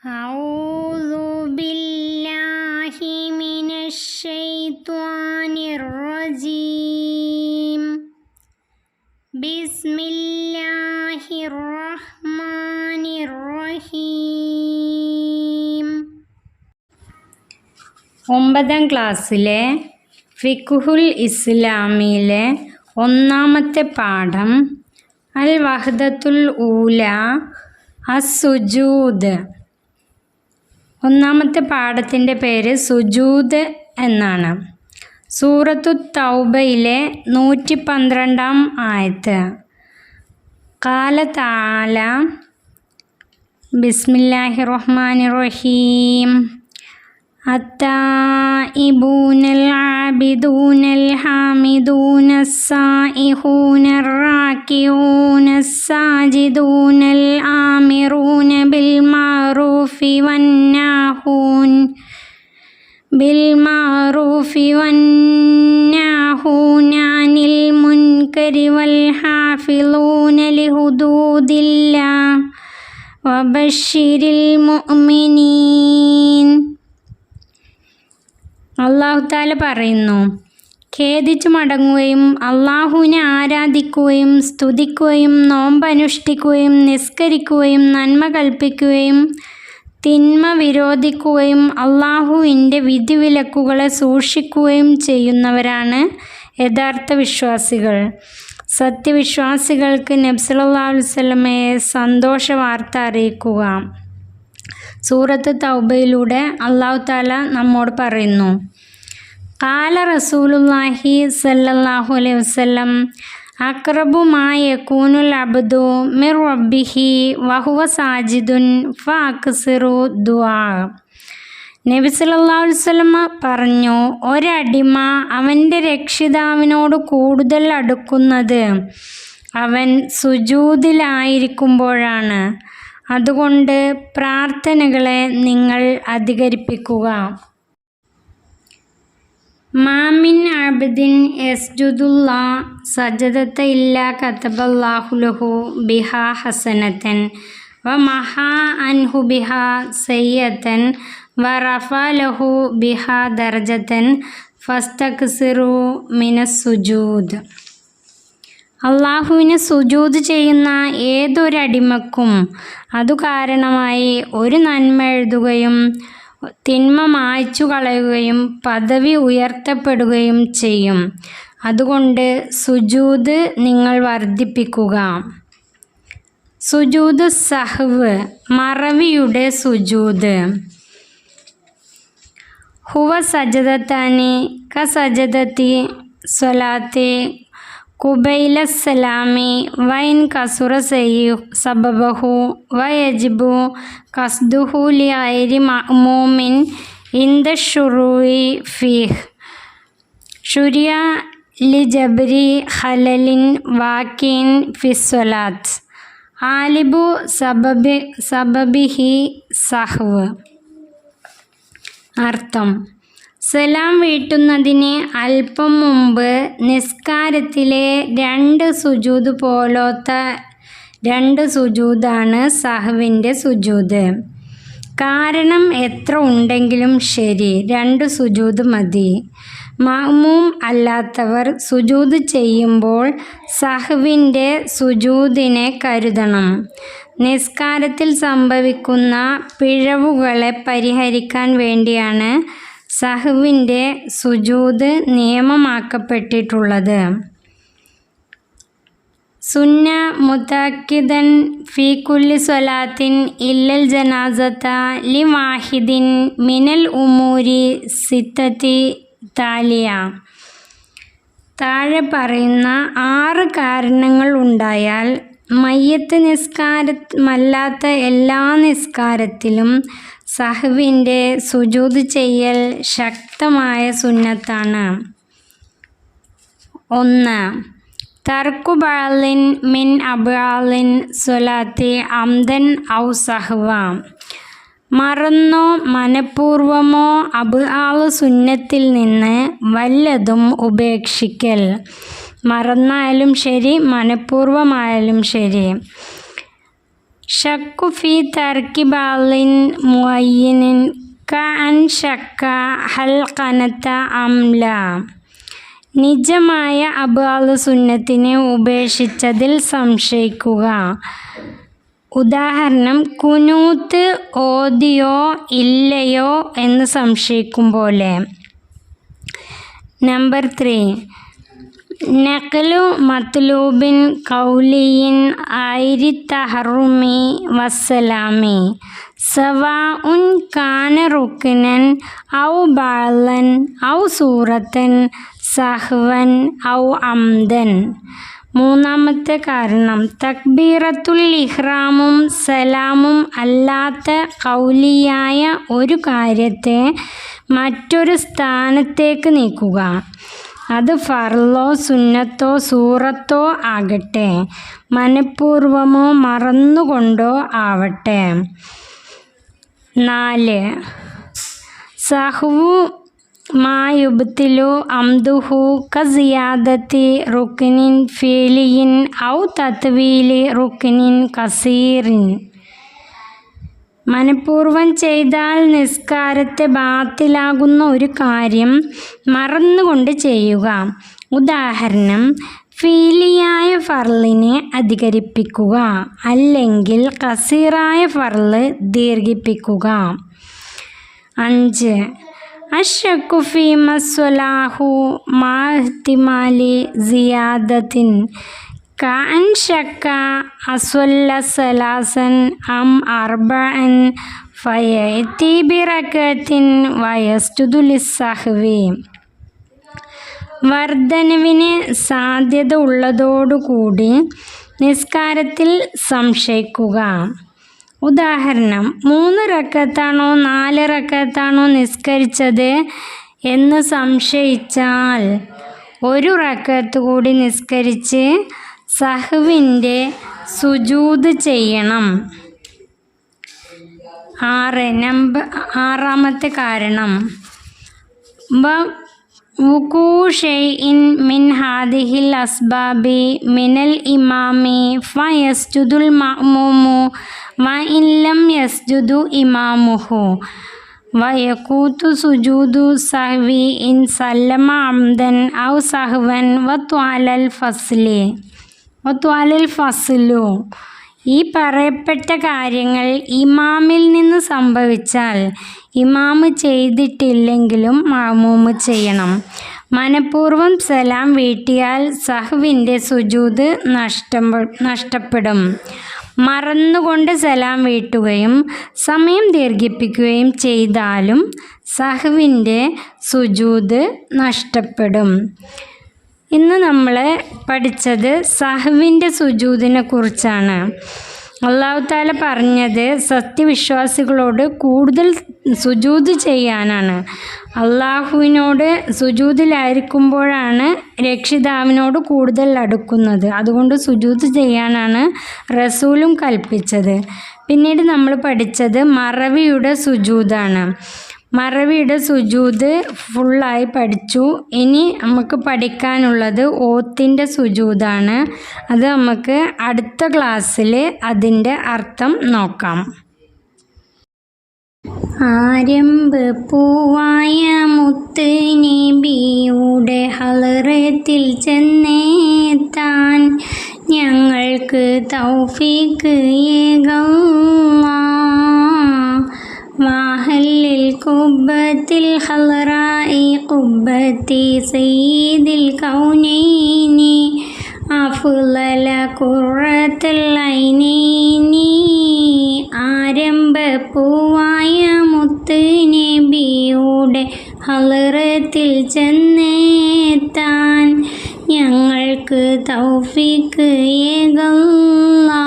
أعوذ بالله من الشيطان الرجيم بسم الله الرحمن الرحيم. 9ാം ക്ലാസ്സിലെ ഫിഖ്ഹുൽ ഇസ്ലാമിയിലെ ഒന്നാമത്തെ പാഠം അൽ വഹ്ദത്തുൽ ഊല അസ്സുജൂദ്. ഒന്നാമത്തെ പാഠത്തിൻ്റെ പേര് സുജൂദ് എന്നാണ്. സൂറത്തു തൗബയിലെ 112-ാം ആയത്ത്. ഖാല തആല ബിസ്മില്ലാഹിർ റഹ്മാനിർ റഹീം അത്താഇബൂനൽ ആബിദൂനൽ ഹാമിദൂനസ് സായിഹൂനർ റാക്കിഊനസ് സാജിദൂനൽ ആമിറൂന ബിൽ മഅറൂഫി വന്നാഹൂന അനിൽ മുൻകരി വൽ ഹാഫിളൂന ലിഹുദൂദില്ലാഹ് വബശ്ശിരിൽ മുഅ്മിനീൻ. അല്ലാഹു തആല പറയുന്നു, ഖേദിച്ചു മടങ്ങുകയും അള്ളാഹുവിനെ ആരാധിക്കുകയും സ്തുതിക്കുകയും നോമ്പനുഷ്ഠിക്കുകയും നിസ്കരിക്കുകയും നന്മ കൽപ്പിക്കുകയും തിന്മ വിരോധിക്കുകയും അള്ളാഹുവിൻ്റെ വിധിവിലക്കുകളെ സൂക്ഷിക്കുകയും ചെയ്യുന്നവരാണ് യഥാർത്ഥ വിശ്വാസികൾ. സത്യവിശ്വാസികൾക്ക് നബി സല്ലല്ലാഹു അലൈഹി വസല്ലമയെ സന്തോഷ വാർത്ത അറിയിക്കുക. സൂറത്ത് തൗബയിലൂടെ അല്ലാഹു തആല നമ്മോട് പറയുന്നു, ഖാല റസൂലുള്ളാഹി സ്വല്ലല്ലാഹു അലൈഹി വസല്ലം അഖ്റബു മാ യകൂനുൽ അബ്ദു മിർ റബ്ബിഹി വഹുവ സാജിദുൻ ഫഅക്സിറു ദുആ. നബി സല്ലല്ലാഹു അലൈഹി വസല്ലം പറഞ്ഞു, ഒരടിമ അവൻ്റെ രക്ഷിതാവിനോട് കൂടുതൽ അടുക്കുന്നത് അവൻ സുജൂദിലായിരിക്കുമ്പോഴാണ്. അതുകൊണ്ട് പ്രാർത്ഥനകളെ നിങ്ങൾ അധികരിപ്പിക്കുക. മാമിൻ അബ്ദിൻ യസ്ജുദുല്ലാഹ് സജദത ഇല്ലാ കതബല്ലാഹു ലഹു ബിഹാ ഹസനതൻ വമഹാ അൻഹു ബിഹാ സയ്യതൻ വറഫഅ ലഹു ബിഹാ ദർജതൻ ഫസ്തക്സിറു മിനസ് സുജൂദ്. അള്ളാഹുവിന് സുജൂദ് ചെയ്യുന്ന ഏതൊരടിമക്കും അതു കാരണമായി ഒരു നന്മ എഴുതുകയും തിന്മ മായ്ച്ചു കളയുകയും പദവി ഉയർത്തപ്പെടുകയും ചെയ്യും. അതുകൊണ്ട് സുജൂദ് നിങ്ങൾ വർദ്ധിപ്പിക്കുക. സുജൂദ് സഹ്വ്, മറവിയുടെ സുജൂദ്. ഹുവ സജദത്താനി കസജദത്തി സ്വലാത്തി കുബൈലസ്സലാമി വൈൻ കസുറ സബബഹു വയജിബു കസ്ദുഹു ലിഗൈരി മഅ്മൂമിൻ ഇൻദ ശുറൂഇ ഫീഹ് ശുരിയ ലിജബ്രി ഖലലിൻ വാക്കിൻ ഫിസ്സലാത്ത് ആലിബു സബബിഹി സഹ്വ്. അർത്ഥം: സലാം വീട്ടുന്നതിന് അല്പം മുമ്പ് നിസ്കാരത്തിലെ 2 സുജൂദ് പോലത്തെ 2 സുജൂദാണ് സഹ്വിൻ്റെ സുജൂദ്. കാരണം എത്ര ഉണ്ടെങ്കിലും ശരി 2 സുജൂദ് മതി. മഅ്മൂം അല്ലാത്തവർ സുജൂദ് ചെയ്യുമ്പോൾ സഹ്വിൻ്റെ സുജൂദിനെ കരുതണം. നിസ്കാരത്തിൽ സംഭവിക്കുന്ന പിഴവുകളെ പരിഹരിക്കാൻ വേണ്ടിയാണ് സഹ്വിൻ്റെ സുജൂദ് നിയമമാക്കപ്പെട്ടിട്ടുള്ളത്. സുന്ന മുതഅക്കിദൻ ഫീ കുല്ലി സ്വലാത്തിൻ ഇല്ലൽ ജനാസത ലി വാഹിദിൻ മിനൽ ഉമൂരി സിത്തത്തി താലിയ. താഴെ പറയുന്ന 6 കാരണങ്ങൾ ഉണ്ടായാൽ മയ്യത്ത് നിസ്കാരമല്ലാത്ത എല്ലാ നിസ്കാരത്തിലും സഹ്വിൻ്റെ സുജൂദ് ചെയ്യൽ ശക്തമായ സുന്നത്താണ്. 1. തർക്കു ബഅലിൻ മിൻ അബ്ആലിൻ സ്വലാത്തി അംദൻ ഔ സഹ്വ. മറന്നോ മനഃപൂർവമോ അബ്ആല് സുന്നത്തിൽ നിന്ന് വല്ലതും ഉപേക്ഷിക്കൽ. മറന്നായാലും ശരി മനഃപൂർവമായാലും ശരി. ഷക്കു ഫി തർക്കി ബാളിൻ മുഅയ്യനിൻ കഅൻ ഷക്ക ഹൽ ഖനത അംല. നിജമായ അബ്ആൽ സുന്നത്തിനെ ഉപേക്ഷിച്ചതിൽ സംശയിക്കുക. ഉദാഹരണം, കുനൂത്ത് ഓതിയോ ഇല്ലയോ എന്ന് സംശയിക്കും പോലെ. നമ്പർ 3, നഖ്ലു മത്ലൂബിൻ ഖൗലിയിൻ ഐരി തഹറുമി വസ്സലാമി സവാഉൻ കാന റുക്നൻ ഔ ബഅലൻ ഔ സൂറത്തൻ സഹ്വൻ ഔ അംദൻ. മൂന്നാമത്തെ കാരണം, തക്ബീറത്തുൽ ഇഹ്റാമും സലാമും അല്ലാത്ത ഖൗലിയായ ഒരു കാര്യത്തെ മറ്റൊരു സ്ഥാനത്തേക്ക് നീക്കുക. അത് ഫർളോ സുന്നത്തോ സൂറത്തോ ആകട്ടെ, മനഃപൂർവമോ മറന്നുകൊണ്ടോ ആവട്ടെ. 4, സഹ്വു മാ യുബ്തിലു അംദുഹു കസിയാദത്തി റുക്നിൻ ഫീലിയിൻ ഔ തത്വീലി റുക്നിൻ കസീറിൻ. മനഃപൂർവം ചെയ്താൽ നിസ്കാരത്തെ ബാത്തിലാകുന്ന ഒരു കാര്യം മറന്നുകൊണ്ട് ചെയ്യുക. ഉദാഹരണം, ഫീലിയായ ഫർളിനെ അധികരിപ്പിക്കുക, അല്ലെങ്കിൽ കസീറായ ഫർള് ദീർഘിപ്പിക്കുക. 5, അശ്ശക്കു ഫീമ സ്വലാഹു മാ ഇഹ്തിമാലി സിയാദത്തിൻ കഅൻ ഷക്ക അസ്വല്ല സലാസൻ അം അർബഅൻ ഫയഅതി ബിറകഅത്തിൻ വയസ്ജുദു ലിസ്സഹ്വി. വർദ്ധനവിന് സാധ്യത ഉള്ളതോടുകൂടി നിസ്കാരത്തിൽ സംശയിക്കുക. ഉദാഹരണം, 3 റക്അത്താണോ 4 റക്അത്താണോ നിസ്കരിച്ചത് എന്ന് സംശയിച്ചാൽ 1 റക്അത്ത് കൂടി നിസ്കരിച്ച് സഹ്വിൻ്റെ സുജൂദ് ചെയ്യണം. 6, കാരണം, വുഖൂ ഷൈഇൻ മിൻ ഹാദിഹിൽ അസ്ബാബി മിനൽ ഇമാമി ഫയസ്ജുദുൽ മഅ്മൂമു വഇൻ ലം യസ്ജുദു ഇമാമുഹു വയകൂതു സുജൂദു സഹ്വി ഇൻ സല്ലമ അംദൻ ഔ സഹ്വൻ വത്വാലൽ ഫസ്ലു. ഈ പറയപ്പെട്ട കാര്യങ്ങൾ ഇമാമിൽ നിന്ന് സംഭവിച്ചാൽ ഇമാമ് ചെയ്തിട്ടില്ലെങ്കിലും മഅ്മൂമ് ചെയ്യണം. മനഃപൂർവം സലാം വീട്ടിയാൽ സഹ്വിൻ്റെ സുജൂദ് നഷ്ടപ്പെടും. മറന്നുകൊണ്ട് സലാം വീട്ടുകയും സമയം ദീർഘിപ്പിക്കുകയും ചെയ്താലും സഹ്വിൻ്റെ സുജൂദ് നഷ്ടപ്പെടും. ഇന്ന് നമ്മൾ പഠിച്ചത് സഹ്വിൻ്റെ സുജൂദിനെ കുറിച്ചാണ്. അല്ലാഹു തആല പറഞ്ഞത് സത്യവിശ്വാസികളോട് കൂടുതൽ സുജൂദ് ചെയ്യാനാണ്. അള്ളാഹുവിനോട് സുജൂദിലായിരിക്കുമ്പോഴാണ് രക്ഷിതാവിനോട് കൂടുതൽ അടുക്കുന്നത്. അതുകൊണ്ട് സുജൂദ് ചെയ്യാനാണ് റസൂലും കൽപ്പിച്ചത്. പിന്നീട് നമ്മൾ പഠിച്ചത് മറവിയുടെ സുജൂദാണ്. മറവിയുടെ സുജൂദ് ഫുള്ളായി പഠിച്ചു. ഇനി നമുക്ക് പഠിക്കാനുള്ളത് ഓത്തിൻ്റെ സുജൂദാണ്. അത് നമുക്ക് അടുത്ത ക്ലാസ്സിൽ അതിൻ്റെ അർത്ഥം നോക്കാം. ആരംഭ പൂവായ മുത്ത് നബിയുടെ ഹളറത്തിൽ ചെന്നെത്താൻ ഞങ്ങൾക്ക് തൗഫീഖ് ഏകല്ലാ. വാഹല്ലിൽ കുബ്ബത്തിൽ ഹളറായി കുബ്ബത്തി സയ്യിദിൽ കൗനൈനി അഫ്ളല ഖുറത്തുൽ ഐനൈനി. ആരംഭ പൂവായ മുത്ത് നബിയുടെ ഹളറത്തിൽ ചെന്നെത്താൻ ഞങ്ങൾക്ക് തൗഫീഖ് ഏകല്ലാ.